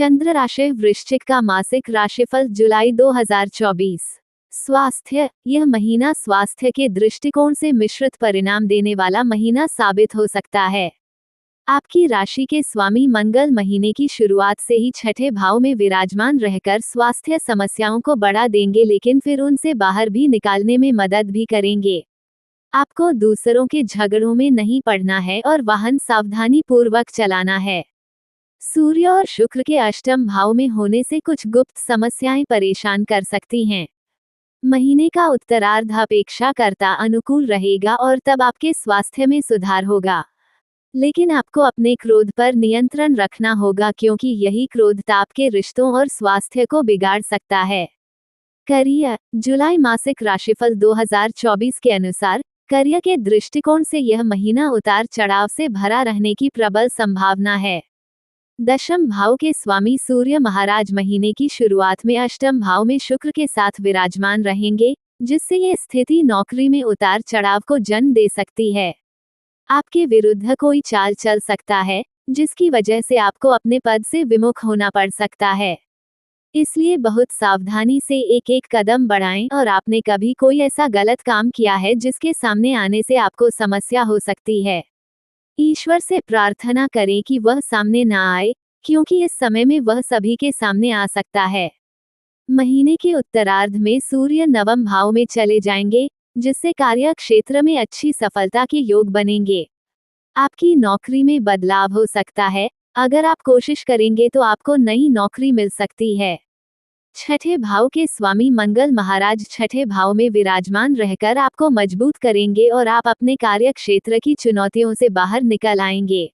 चंद्र राशि वृश्चिक का मासिक राशिफल जुलाई 2024। स्वास्थ्य। यह महीना स्वास्थ्य के दृष्टिकोण से मिश्रित परिणाम देने वाला महीना साबित हो सकता है। आपकी राशि के स्वामी मंगल महीने की शुरुआत से ही छठे भाव में विराजमान रहकर स्वास्थ्य समस्याओं को बढ़ा देंगे, लेकिन फिर उनसे बाहर भी निकालने में मदद भी करेंगे। आपको दूसरों के झगड़ों में नहीं पड़ना है और वाहन सावधानी पूर्वक चलाना है। सूर्य और शुक्र के अष्टम भाव में होने से कुछ गुप्त समस्याएं परेशान कर सकती हैं। महीने का उत्तरार्ध अपेक्षाकृत अनुकूल रहेगा और तब आपके स्वास्थ्य में सुधार होगा। लेकिन आपको अपने क्रोध पर नियंत्रण रखना होगा, क्योंकि यही क्रोध आपके रिश्तों और स्वास्थ्य को बिगाड़ सकता है। करियर। जुलाई मासिक राशिफल 2024 के अनुसार करियर के दृष्टिकोण से यह महीना उतार चढ़ाव से भरा रहने की प्रबल संभावना है। दशम भाव के स्वामी सूर्य महाराज महीने की शुरुआत में अष्टम भाव में शुक्र के साथ विराजमान रहेंगे, जिससे ये स्थिति नौकरी में उतार चढ़ाव को जन्म दे सकती है। आपके विरुद्ध कोई चाल चल सकता है, जिसकी वजह से आपको अपने पद से विमुख होना पड़ सकता है। इसलिए बहुत सावधानी से एक एक कदम बढ़ाएं, और आपने कभी कोई ऐसा गलत काम किया है जिसके सामने आने से आपको समस्या हो सकती है। ईश्वर से प्रार्थना करें कि वह सामने ना आए, क्योंकि इस समय में वह सभी के सामने आ सकता है। महीने के उत्तरार्ध में सूर्य नवम भाव में चले जाएंगे, जिससे कार्य क्षेत्र में अच्छी सफलता के योग बनेंगे। आपकी नौकरी में बदलाव हो सकता है। अगर आप कोशिश करेंगे तो आपको नई नौकरी मिल सकती है। छठे भाव के स्वामी मंगल महाराज छठे भाव में विराजमान रहकर आपको मजबूत करेंगे और आप अपने कार्य क्षेत्र की चुनौतियों से बाहर निकल आएंगे।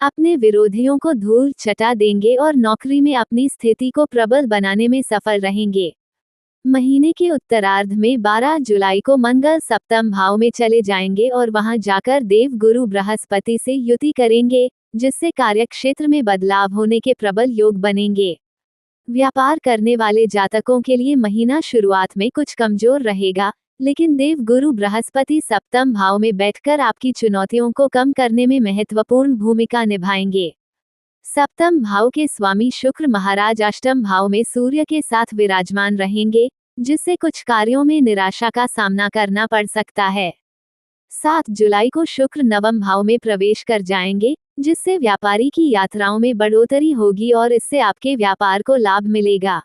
अपने विरोधियों को धूल चटा देंगे और नौकरी में अपनी स्थिति को प्रबल बनाने में सफल रहेंगे। महीने के उत्तरार्ध में 12 जुलाई को मंगल सप्तम भाव में चले जाएंगे और वहां जाकर देव गुरु बृहस्पति से युति करेंगे, जिससे कार्यक्षेत्र में बदलाव होने के प्रबल योग बनेंगे। व्यापार करने वाले जातकों के लिए महीना शुरुआत में कुछ कमजोर रहेगा, लेकिन देव गुरु बृहस्पति सप्तम भाव में बैठकर आपकी चुनौतियों को कम करने में महत्वपूर्ण भूमिका निभाएंगे। सप्तम भाव के स्वामी शुक्र महाराज अष्टम भाव में सूर्य के साथ विराजमान रहेंगे, जिससे कुछ कार्यों में निराशा का सामना करना पड़ सकता है। 7 जुलाई को शुक्र नवम भाव में प्रवेश कर जाएंगे, जिससे व्यापारी की यात्राओं में बढ़ोतरी होगी और इससे आपके व्यापार को लाभ मिलेगा।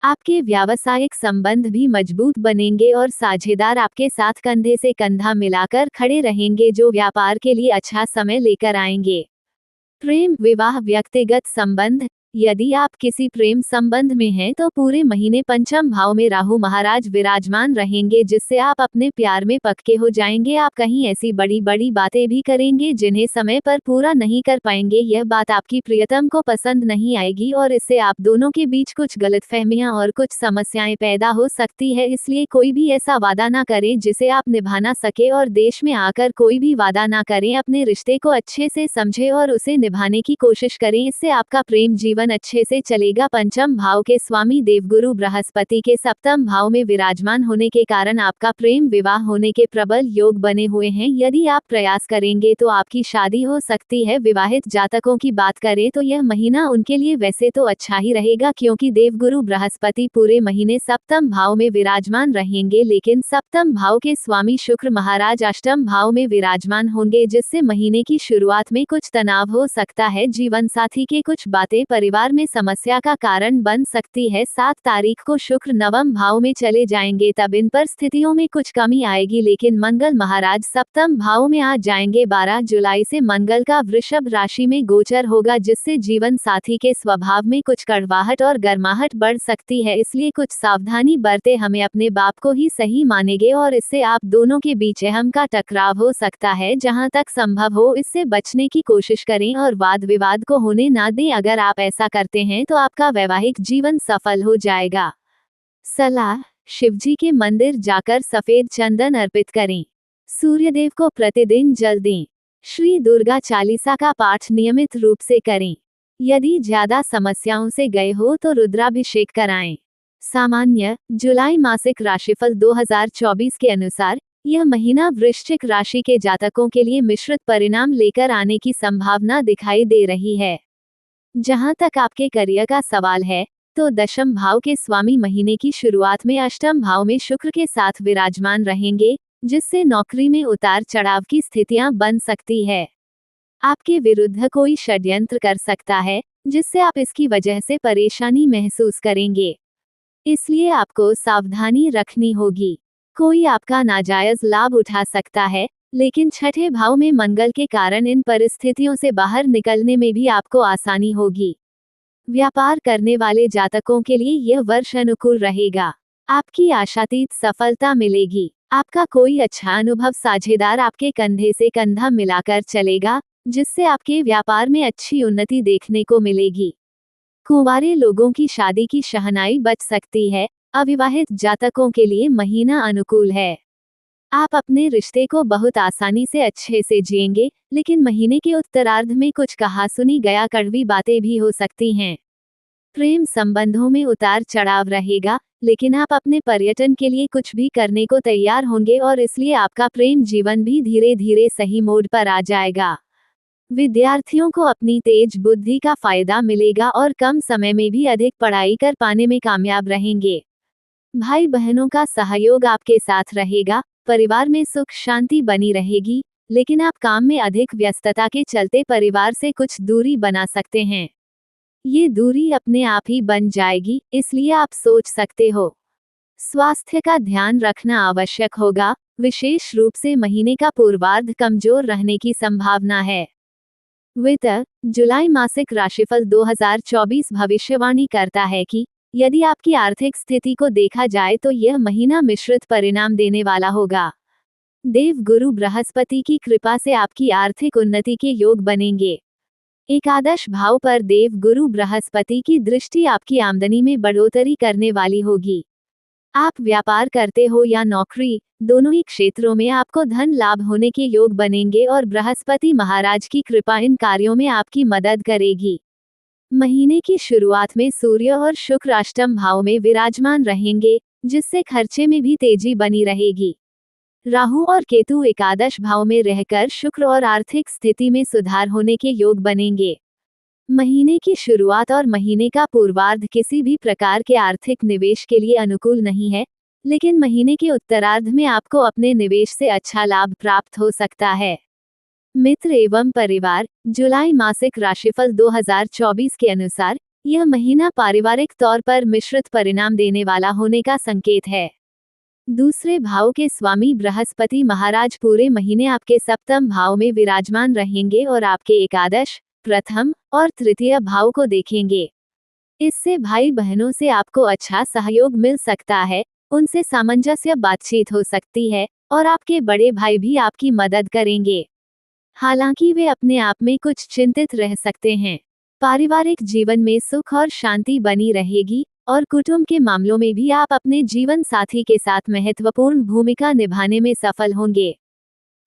आपके व्यावसायिक संबंध भी मजबूत बनेंगे और साझेदार आपके साथ कंधे से कंधा मिलाकर खड़े रहेंगे, जो व्यापार के लिए अच्छा समय लेकर आएंगे। प्रेम, विवाह, व्यक्तिगत संबंध। यदि आप किसी प्रेम संबंध में हैं तो पूरे महीने पंचम भाव में राहु महाराज विराजमान रहेंगे, जिससे आप अपने प्यार में पक्के हो जाएंगे। आप कहीं ऐसी बड़ी बड़ी बातें भी करेंगे जिन्हें समय पर पूरा नहीं कर पाएंगे। यह बात आपकी प्रियतम को पसंद नहीं आएगी और इससे आप दोनों के बीच कुछ गलतफहमियां और कुछ समस्याएं पैदा हो सकती है। इसलिए कोई भी ऐसा वादा ना करें जिसे आप निभा ना सके, और देश में आकर कोई भी वादा ना करें। अपने रिश्ते को अच्छे से समझें और उसे निभाने की कोशिश करें, इससे आपका प्रेम जीवन अच्छे से चलेगा। पंचम भाव के स्वामी देवगुरु बृहस्पति के सप्तम भाव में विराजमान होने के कारण आपका प्रेम विवाह होने के प्रबल योग बने हुए हैं। यदि आप प्रयास करेंगे तो आपकी शादी हो सकती है। विवाहित जातकों की बात करें तो यह महीना उनके लिए वैसे तो अच्छा ही रहेगा, क्योंकि देवगुरु बृहस्पति पूरे महीने सप्तम भाव में विराजमान रहेंगे, लेकिन सप्तम भाव के स्वामी शुक्र महाराज अष्टम भाव में विराजमान होंगे, जिससे महीने की शुरुआत में कुछ तनाव हो सकता है। जीवन साथी के कुछ बातें परिवार में समस्या का कारण बन सकती है। 7 तारीख को शुक्र नवम भाव में चले जाएंगे, तब इन परिस्थितियों में कुछ कमी आएगी, लेकिन मंगल महाराज सप्तम भाव में आ जाएंगे। 12 जुलाई से मंगल का वृषभ राशि में गोचर होगा, जिससे जीवन साथी के स्वभाव में कुछ कड़वाहट और गर्माहट बढ़ सकती है। इसलिए कुछ सावधानी बरते। हमें अपने बाप को ही सही मानेंगे और इससे आप दोनों के बीच अहम का टकराव हो सकता है। जहां तक संभव हो इससे बचने की कोशिश करें और वाद विवाद को होने ना दें। अगर आप ऐसा करते हैं तो आपका वैवाहिक जीवन सफल हो जाएगा। सलाह: शिवजी के मंदिर जाकर सफेद चंदन अर्पित करें। सूर्यदेव को प्रतिदिन जल दें। श्री दुर्गा चालीसा का पाठ नियमित रूप से करें। यदि ज्यादा समस्याओं से गए हो तो रुद्राभिषेक कराएं। सामान्य जुलाई मासिक राशिफल 2024 के अनुसार यह महीना वृश्चिक राशि के जातकों के लिए मिश्रित परिणाम लेकर आने की संभावना दिखाई दे रही है। जहां तक आपके करियर का सवाल है, तो दशम भाव के स्वामी महीने की शुरुआत में अष्टम भाव में शुक्र के साथ विराजमान रहेंगे, जिससे नौकरी में उतार चढ़ाव की स्थितियां बन सकती है। आपके विरुद्ध कोई षड्यंत्र कर सकता है, जिससे आप इसकी वजह से परेशानी महसूस करेंगे। इसलिए आपको सावधानी रखनी होगी। कोई आपका नाजायज लाभ उठा सकता है, लेकिन छठे भाव में मंगल के कारण इन परिस्थितियों से बाहर निकलने में भी आपको आसानी होगी। व्यापार करने वाले जातकों के लिए यह वर्ष अनुकूल रहेगा। आपकी आशातीत सफलता मिलेगी। आपका कोई अच्छा अनुभव साझेदार आपके कंधे से कंधा मिलाकर चलेगा, जिससे आपके व्यापार में अच्छी उन्नति देखने को मिलेगी। कुंवारे लोगों की शादी की शहनाई बच सकती है। अविवाहित जातकों के लिए महीना अनुकूल है। आप अपने रिश्ते को बहुत आसानी से अच्छे से जिएंगे, लेकिन महीने के उत्तरार्ध में कुछ कहा सुनी गया कड़वी बातें भी हो सकती हैं। प्रेम संबंधों में उतार चढ़ाव रहेगा, लेकिन आप अपने पर्यटन के लिए कुछ भी करने को तैयार होंगे और इसलिए आपका प्रेम जीवन भी धीरे धीरे सही मोड़ पर आ जाएगा। विद्यार्थियों को अपनी तेज बुद्धि का फायदा मिलेगा और कम समय में भी अधिक पढ़ाई कर पाने में कामयाब रहेंगे। भाई बहनों का सहयोग आपके साथ रहेगा। परिवार में सुख शांति बनी रहेगी, लेकिन आप काम में अधिक व्यस्तता के चलते परिवार से कुछ दूरी बना सकते हैं। ये दूरी अपने आप ही बन जाएगी, इसलिए आप सोच सकते हो। स्वास्थ्य का ध्यान रखना आवश्यक होगा। विशेष रूप से महीने का पूर्वार्ध कमजोर रहने की संभावना है। वित्त जुलाई मासिक राशिफल 2024 भविष्यवाणी करता है कि यदि आपकी आर्थिक स्थिति को देखा जाए तो यह महीना मिश्रित परिणाम देने वाला होगा। देव गुरु बृहस्पति की कृपा से आपकी आर्थिक उन्नति के योग बनेंगे। एकादश भाव पर देव गुरु बृहस्पति की दृष्टि आपकी आमदनी में बढ़ोतरी करने वाली होगी। आप व्यापार करते हो या नौकरी, दोनों ही क्षेत्रों में आपको धन लाभ होने के योग बनेंगे और बृहस्पति महाराज की कृपा इन कार्यों में आपकी मदद करेगी। महीने की शुरुआत में सूर्य और शुक्र अष्टम भाव में विराजमान रहेंगे, जिससे खर्चे में भी तेजी बनी रहेगी। राहु और केतु एकादश भाव में रहकर शुक्र और आर्थिक स्थिति में सुधार होने के योग बनेंगे। महीने की शुरुआत और महीने का पूर्वार्ध किसी भी प्रकार के आर्थिक निवेश के लिए अनुकूल नहीं है, लेकिन महीने के उत्तरार्ध में आपको अपने निवेश से अच्छा लाभ प्राप्त हो सकता है। मित्र एवं परिवार जुलाई मासिक राशिफल 2024 के अनुसार यह महीना पारिवारिक तौर पर मिश्रित परिणाम देने वाला होने का संकेत है। दूसरे भाव के स्वामी बृहस्पति महाराज पूरे महीने आपके सप्तम भाव में विराजमान रहेंगे और आपके एकादश, प्रथम और तृतीय भाव को देखेंगे। इससे भाई बहनों से आपको अच्छा सहयोग मिल सकता है, उनसे सामंजस्य बातचीत हो सकती है और आपके बड़े भाई भी आपकी मदद करेंगे। हालांकि वे अपने आप में कुछ चिंतित रह सकते हैं। पारिवारिक जीवन में सुख और शांति बनी रहेगी और कुटुंब के मामलों में भी आप अपने जीवन साथी के साथ महत्वपूर्ण भूमिका निभाने में सफल होंगे।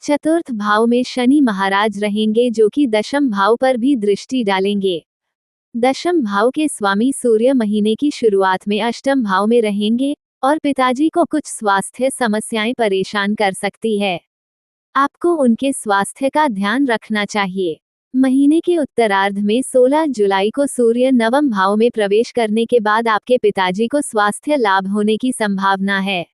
चतुर्थ भाव में शनि महाराज रहेंगे, जो कि दशम भाव पर भी दृष्टि डालेंगे। दशम भाव के स्वामी सूर्य महीने की शुरुआत में अष्टम भाव में रहेंगे और पिताजी को कुछ स्वास्थ्य समस्याएं परेशान कर सकती है। आपको उनके स्वास्थ्य का ध्यान रखना चाहिए। महीने के उत्तरार्ध में 16 जुलाई को सूर्य नवम भाव में प्रवेश करने के बाद आपके पिताजी को स्वास्थ्य लाभ होने की संभावना है।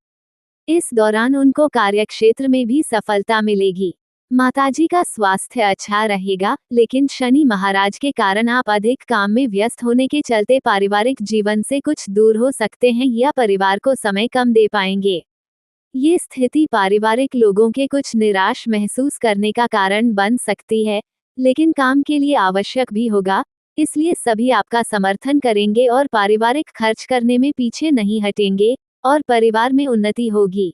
इस दौरान उनको कार्यक्षेत्र में भी सफलता मिलेगी। माताजी का स्वास्थ्य अच्छा रहेगा, लेकिन शनि महाराज के कारण आप अधिक काम में व्यस्त होने के चलते पारिवारिक जीवन से कुछ दूर हो सकते हैं या परिवार को समय कम दे पाएंगे। ये स्थिति पारिवारिक लोगों के कुछ निराश महसूस करने का कारण बन सकती है, लेकिन काम के लिए आवश्यक भी होगा, इसलिए सभी आपका समर्थन करेंगे और पारिवारिक खर्च करने में पीछे नहीं हटेंगे और परिवार में उन्नति होगी।